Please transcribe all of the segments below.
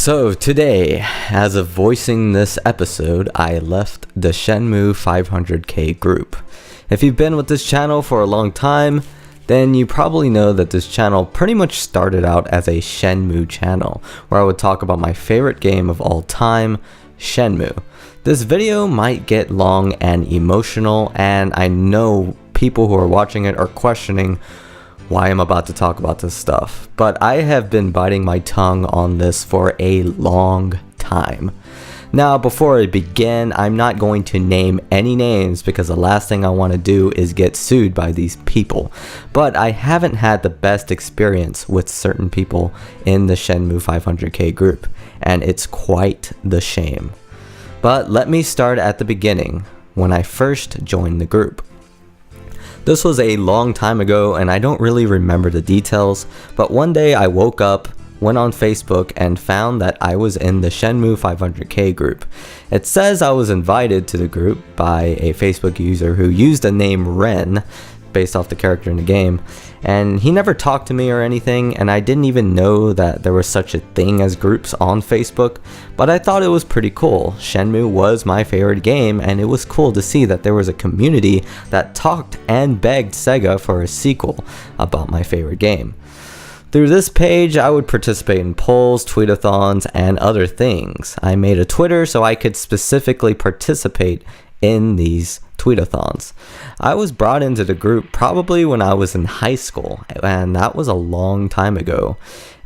So today, as of voicing this episode, I left the Shenmue 500k group. If you've been with this channel for a long time, then you probably know that this channel pretty much started out as a Shenmue channel, where I would talk about my favorite game of all time, Shenmue. This video might get long and emotional, and I know people who are watching it are questioning why I'm about to talk about this stuff, but I have been biting my tongue on this for a long time. Now, before I begin, I'm not going to name any names because the last thing I want to do is get sued by these people, but I haven't had the best experience with certain people in the Shenmue 500k group, and it's quite the shame. But let me start at the beginning, when I first joined the group. This was a long time ago and I don't really remember the details, but one day I woke up, went on Facebook, and found that I was in the Shenmue 500k group. It says I was invited to the group by a Facebook user who used the name Ren, based off the character in the game, and he never talked to me or anything, and I didn't even know that there was such a thing as groups on Facebook, but I thought it was pretty cool. Shenmue was my favorite game, and it was cool to see that there was a community that talked and begged Sega for a sequel about my favorite game. Through this page, I would participate in polls, tweetathons, and other things. I made a Twitter so I could specifically participate in these tweetathons. I was brought into the group probably when I was in high school, and that was a long time ago.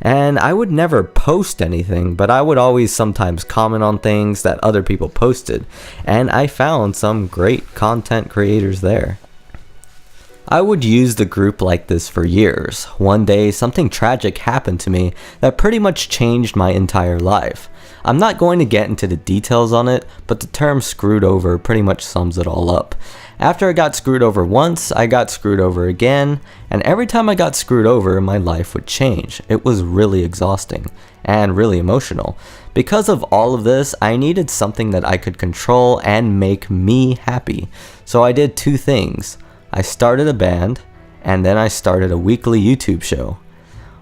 And I would never post anything, but I would always sometimes comment on things that other people posted, and I found some great content creators there. I would use the group like this for years. One day, something tragic happened to me that pretty much changed my entire life. I'm not going to get into the details on it, but the term screwed over pretty much sums it all up. After I got screwed over once, I got screwed over again, and every time I got screwed over, my life would change. It was really exhausting and really emotional. Because of all of this, I needed something that I could control and make me happy. So I did two things. I started a band, and then I started a weekly YouTube show.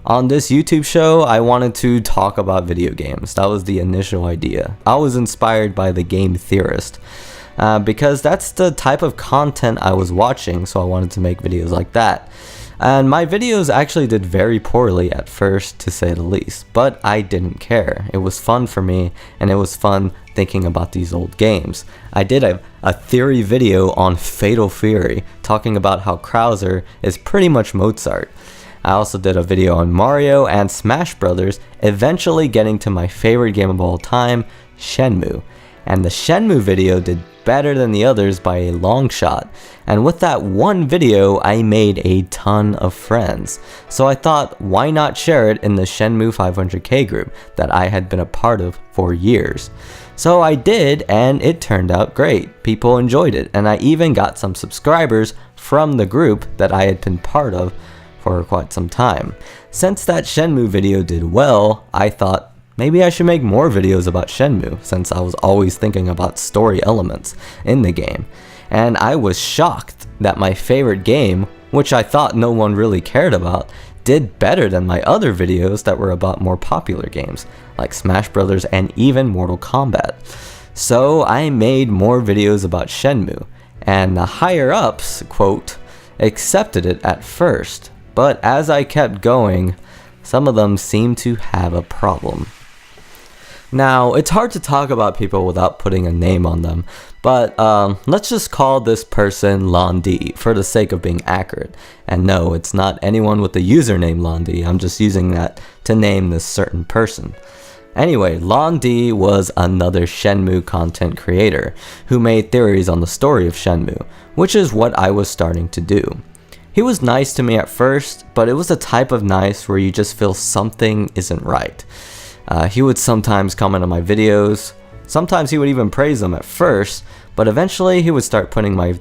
On this YouTube show, I wanted to talk about video games. That was the initial idea. I was inspired by The Game Theorist, because that's the type of content I was watching, so I wanted to make videos like that. And my videos actually did very poorly at first, to say the least, but I didn't care. It was fun for me, and it was fun thinking about these old games. I did a theory video on Fatal Fury, talking about how Krauser is pretty much Mozart. I also did a video on Mario and Smash Brothers, eventually getting to my favorite game of all time, Shenmue. And the Shenmue video did better than the others by a long shot. And with that one video, I made a ton of friends. So I thought, why not share it in the Shenmue 500k group that I had been a part of for years? So I did, and it turned out great. People enjoyed it, and I even got some subscribers from the group that I had been part of for quite some time. Since that Shenmue video did well, I thought maybe I should make more videos about Shenmue, since I was always thinking about story elements in the game. And I was shocked that my favorite game, which I thought no one really cared about, did better than my other videos that were about more popular games, like Smash Brothers and even Mortal Kombat. So I made more videos about Shenmue, and the higher ups, quote, accepted it at first. But as I kept going, some of them seemed to have a problem. Now, it's hard to talk about people without putting a name on them, but let's just call this person Londi for the sake of being accurate. And no, it's not anyone with the username Londi, I'm just using that to name this certain person. Anyway, Londi was another Shenmue content creator who made theories on the story of Shenmue, which is what I was starting to do. He was nice to me at first, but it was the type of nice where you just feel something isn't right. He would sometimes comment on my videos. Sometimes he would even praise them at first, but eventually he would start putting my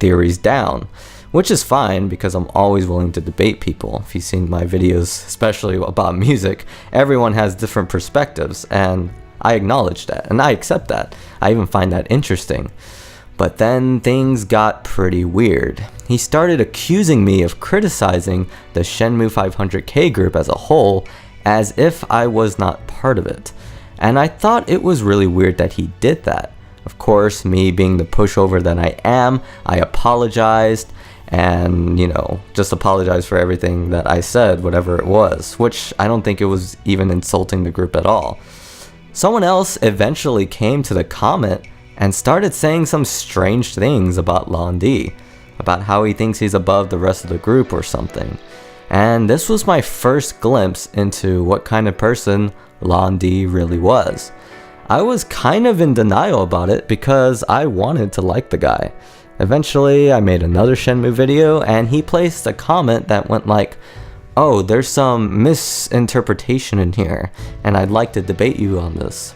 theories down, which is fine because I'm always willing to debate people. If you've seen my videos, especially about music, everyone has different perspectives, and I acknowledge that, and I accept that. I even find that interesting. But then things got pretty weird. He started accusing me of criticizing the Shenmue 500k group as a whole, as if I was not part of it. and I thought it was really weird that he did that. Of course, me being the pushover that I am, I apologized and, just apologized for everything that I said, whatever it was, which I don't think it was even insulting the group at all. Someone else eventually came to the comment and started saying some strange things about Londi, about how he thinks he's above the rest of the group or something. And this was my first glimpse into what kind of person Londi really was. I was kind of in denial about it because I wanted to like the guy. Eventually, I made another Shenmue video and he placed a comment that went like, "Oh, there's some misinterpretation in here and I'd like to debate you on this."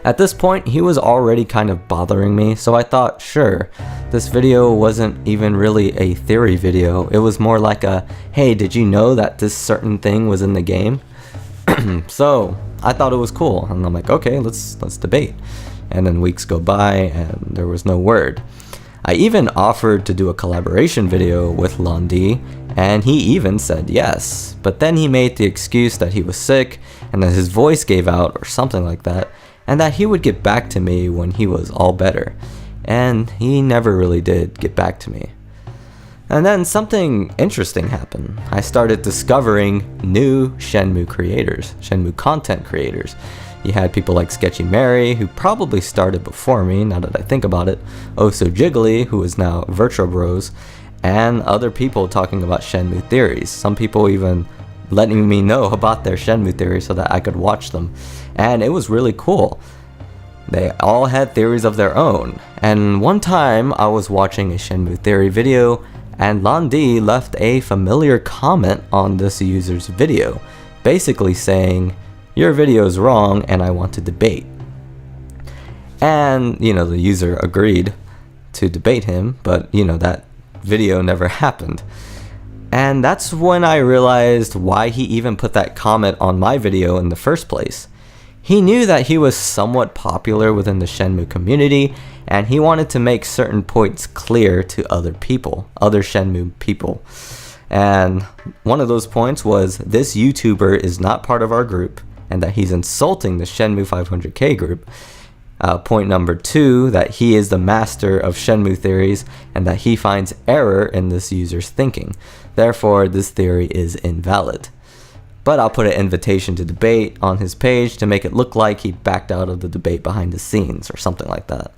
At this point, he was already kind of bothering me, so I thought, sure, this video wasn't even really a theory video. It was more like a, hey, did you know that this certain thing was in the game? So I thought it was cool, and I'm like, okay, let's debate. And then weeks go by and there was no word. I even offered to do a collaboration video with Londi, and he even said yes. But then he made the excuse that he was sick and that his voice gave out or something like that, and that he would get back to me when he was all better. And he never really did get back to me. And then something interesting happened. I started discovering new Shenmue creators, Shenmue content creators. You had people like Sketchy Mary, who probably started before me, now that I think about it, Oh So Jiggly, who is now Virtual Bros, and other people talking about Shenmue theories. Some people even letting me know about their Shenmue theories so that I could watch them. And it was really cool. They all had theories of their own. And one time I was watching a Shenmue theory video and Londi left a familiar comment on this user's video, basically saying, "Your video is wrong and I want to debate." And, the user agreed to debate him, but, that video never happened. And that's when I realized why he even put that comment on my video in the first place. He knew that he was somewhat popular within the Shenmue community, and he wanted to make certain points clear to other people, other Shenmue people. And one of those points was, this YouTuber is not part of our group, and that he's insulting the Shenmue 500k group. Point number 2, that he is the master of Shenmue theories, and that he finds error in this user's thinking. Therefore, this theory is invalid. But I'll put an invitation to debate on his page to make it look like he backed out of the debate behind the scenes or something like that.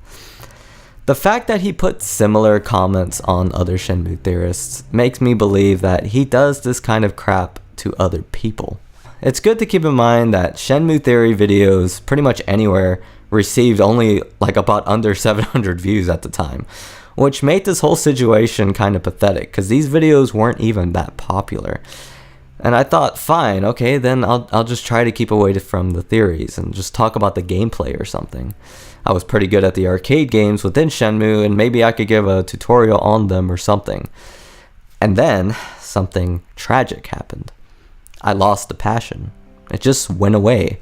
The fact that he put similar comments on other Shenmue theorists makes me believe that he does this kind of crap to other people. It's good to keep in mind that Shenmue theory videos pretty much anywhere received only like about under 700 views at the time, which made this whole situation kind of pathetic because these videos weren't even that popular. And I thought, fine, okay, then I'll just try to keep away from the theories and just talk about the gameplay or something. I was pretty good at the arcade games within Shenmue, and maybe I could give a tutorial on them or something. And then something tragic happened. I lost the passion. It just went away.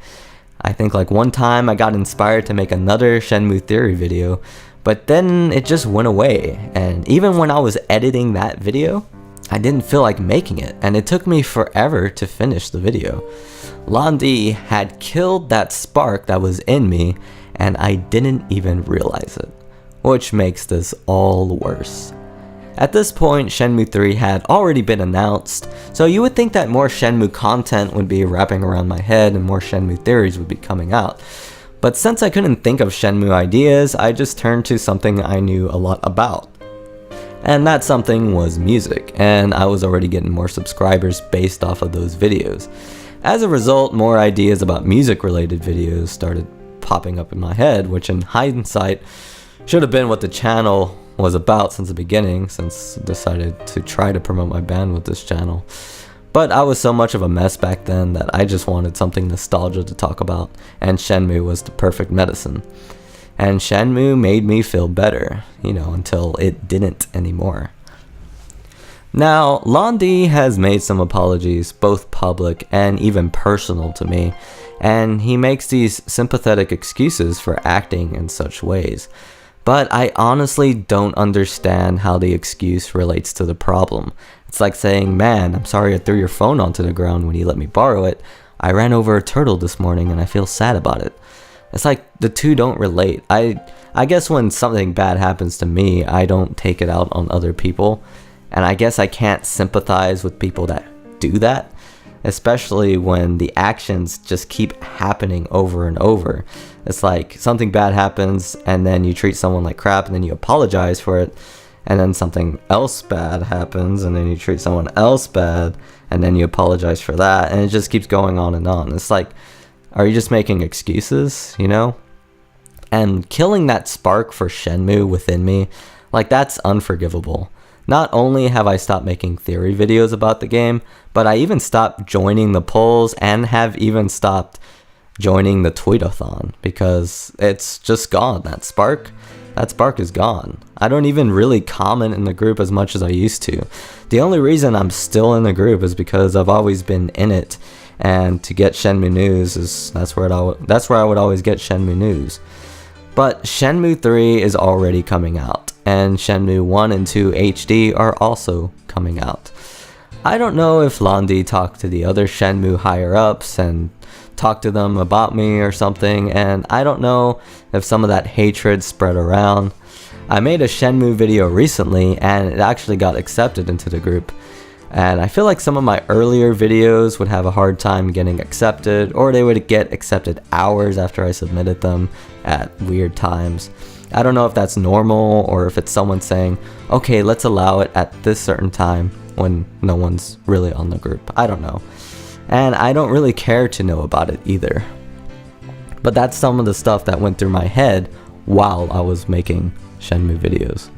I think like one time I got inspired to make another Shenmue theory video, but then it just went away. And even when I was editing that video, I didn't feel like making it, and it took me forever to finish the video. Londi had killed that spark that was in me, and I didn't even realize it, which makes this all worse. At this point, Shenmue 3 had already been announced, so you would think that more Shenmue content would be wrapping around my head and more Shenmue theories would be coming out. But since I couldn't think of Shenmue ideas, I just turned to something I knew a lot about. And that something was music, and I was already getting more subscribers based off of those videos. As a result, more ideas about music related videos started popping up in my head, which in hindsight should have been what the channel was about since the beginning, since I decided to try to promote my band with this channel. But I was so much of a mess back then that I just wanted something nostalgia to talk about, and Shenmue was the perfect medicine. And Shenmue made me feel better, until it didn't anymore. Now, Londi has made some apologies, both public and even personal to me, and he makes these sympathetic excuses for acting in such ways. But I honestly don't understand how the excuse relates to the problem. It's like saying, man, I'm sorry I threw your phone onto the ground when you let me borrow it. I ran over a turtle this morning and I feel sad about it. It's like the two don't relate. I guess when something bad happens to me, I don't take it out on other people. And I guess I can't sympathize with people that do that, especially when the actions just keep happening over and over. It's like something bad happens and then you treat someone like crap and then you apologize for it. And then something else bad happens and then you treat someone else bad and then you apologize for that. And it just keeps going on and on. It's like, are you just making excuses, you know? And killing that spark for Shenmue within me, like, that's unforgivable. Not only have I stopped making theory videos about the game, but I even stopped joining the polls and have even stopped joining the tweetathon because it's just gone. That spark is gone. I don't even really comment in the group as much as I used to. The only reason I'm still in the group is because I've always been in it. And to get Shenmue news that's where I would always get Shenmue news. But Shenmue 3 is already coming out, and Shenmue 1 and 2 HD are also coming out. I don't know if Londi talked to the other Shenmue higher ups and talked to them about me or something, and I don't know if some of that hatred spread around. I made a Shenmue video recently and it actually got accepted into the group. And I feel like some of my earlier videos would have a hard time getting accepted, or they would get accepted hours after I submitted them at weird times. I don't know if that's normal or if it's someone saying, okay, let's allow it at this certain time when no one's really on the group. I don't know. And I don't really care to know about it either. But that's some of the stuff that went through my head while I was making Shenmue videos.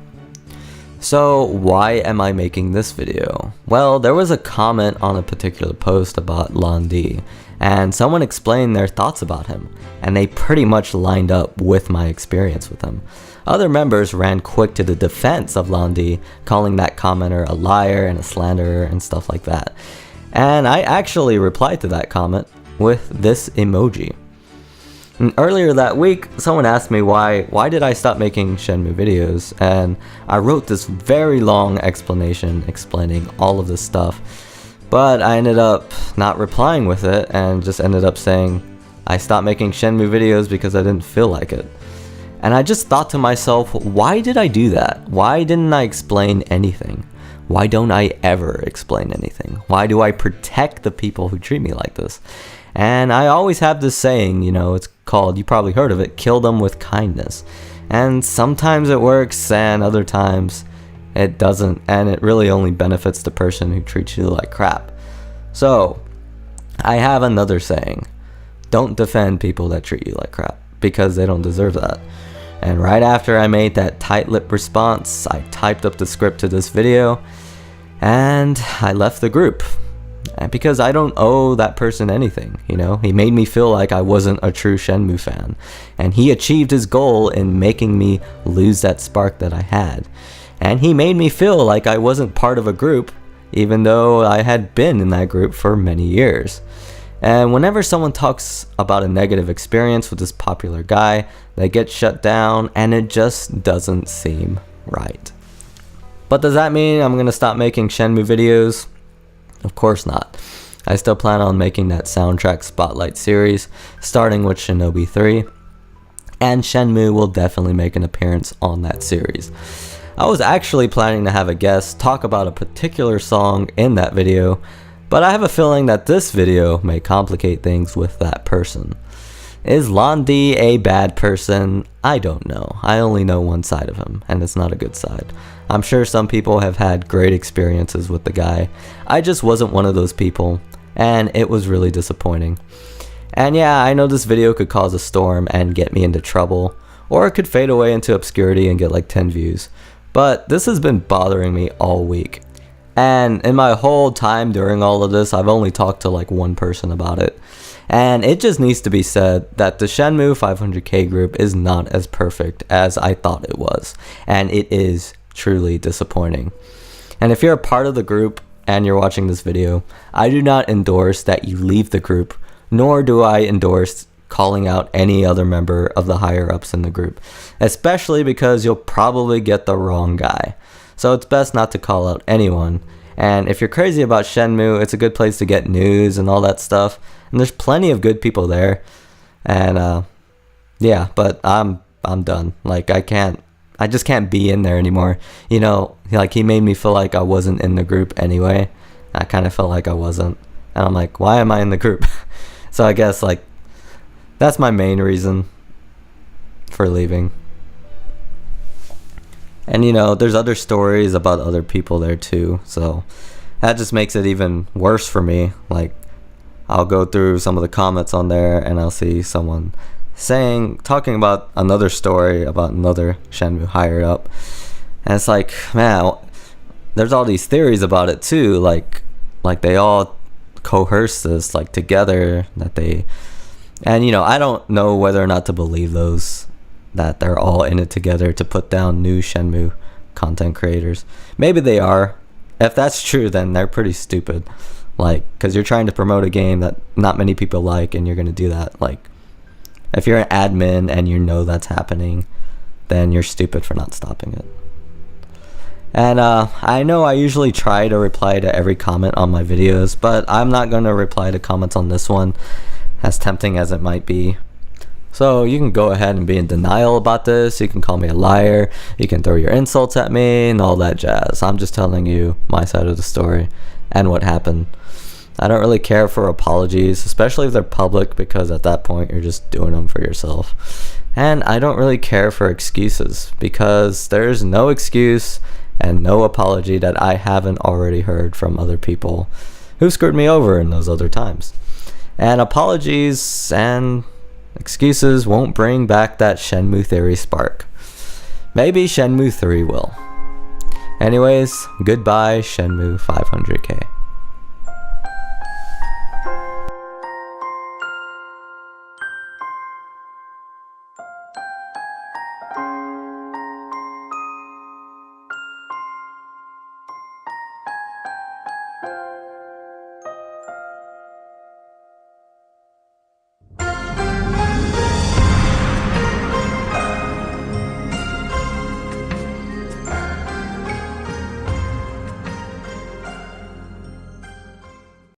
So why am I making this video? Well, there was a comment on a particular post about Londi, and someone explained their thoughts about him, and they pretty much lined up with my experience with him. Other members ran quick to the defense of Londi, calling that commenter a liar and a slanderer and stuff like that. And I actually replied to that comment with this emoji. And earlier that week, someone asked me why did I stop making Shenmue videos, and I wrote this very long explanation explaining all of this stuff, but I ended up not replying with it and just ended up saying I stopped making Shenmue videos because I didn't feel like it. And I just thought to myself, why did I do that? Why didn't I explain anything? Why don't I ever explain anything? Why do I protect the people who treat me like this? And I always have this saying, you know, it's called, you probably heard of it, kill them with kindness. And sometimes it works and other times it doesn't, and it really only benefits the person who treats you like crap. So, I have another saying, don't defend people that treat you like crap, because they don't deserve that. And right after I made that tight-lipped response, I typed up the script to this video, and I left the group. Because I don't owe that person anything, you know? He made me feel like I wasn't a true Shenmue fan. And he achieved his goal in making me lose that spark that I had. And he made me feel like I wasn't part of a group, even though I had been in that group for many years. And whenever someone talks about a negative experience with this popular guy, they get shut down, and it just doesn't seem right. But does that mean I'm gonna stop making Shenmue videos? Of course not. I still plan on making that soundtrack spotlight series, starting with Shinobi 3, and Shenmue will definitely make an appearance on that series. I was actually planning to have a guest talk about a particular song in that video, but I have a feeling that this video may complicate things with that person. Is Londi a bad person? I don't know. I only know one side of him, and it's not a good side. I'm sure some people have had great experiences with the guy. I just wasn't one of those people, and it was really disappointing. And yeah, I know this video could cause a storm and get me into trouble, or it could fade away into obscurity and get like 10 views. But this has been bothering me all week. And in my whole time during all of this, I've only talked to like one person about it. And it just needs to be said that the Shenmue 500k group is not as perfect as I thought it was. And it is truly disappointing. And if you're a part of the group and you're watching this video, I do not endorse that you leave the group, nor do I endorse calling out any other member of the higher ups in the group, especially because you'll probably get the wrong guy. So it's best not to call out anyone. And if you're crazy about Shenmue, it's a good place to get news and all that stuff. And there's plenty of good people there. And yeah, but I'm done. Like I just can't be in there anymore. You know, like he made me feel like I wasn't in the group anyway. I kind of felt like I wasn't. And I'm like, why am I in the group? So I guess like that's my main reason for leaving. And you know, there's other stories about other people there too. So that just makes it even worse for me. Like I'll go through some of the comments on there and I'll see someone talking about another story about another Shenmue higher up. And it's like, man, there's all these theories about it too. Like they all coerce this like together and you know, I don't know whether or not to believe those, that they're all in it together to put down new Shenmue content creators. Maybe they are. If that's true, then they're pretty stupid. Like, because you're trying to promote a game that not many people like, and you're going to do that. Like, if you're an admin and you know that's happening, then you're stupid for not stopping it. And I know I usually try to reply to every comment on my videos, but I'm not going to reply to comments on this one, as tempting as it might be. So you can go ahead and be in denial about this. You can call me a liar. You can throw your insults at me and all that jazz. I'm just telling you my side of the story and what happened. I don't really care for apologies, especially if they're public, because at that point you're just doing them for yourself. And I don't really care for excuses, because there's no excuse and no apology that I haven't already heard from other people who screwed me over in those other times. And apologies and excuses won't bring back that Shenmue theory spark. Maybe Shenmue 3 will. Anyways, goodbye Shenmue 500K.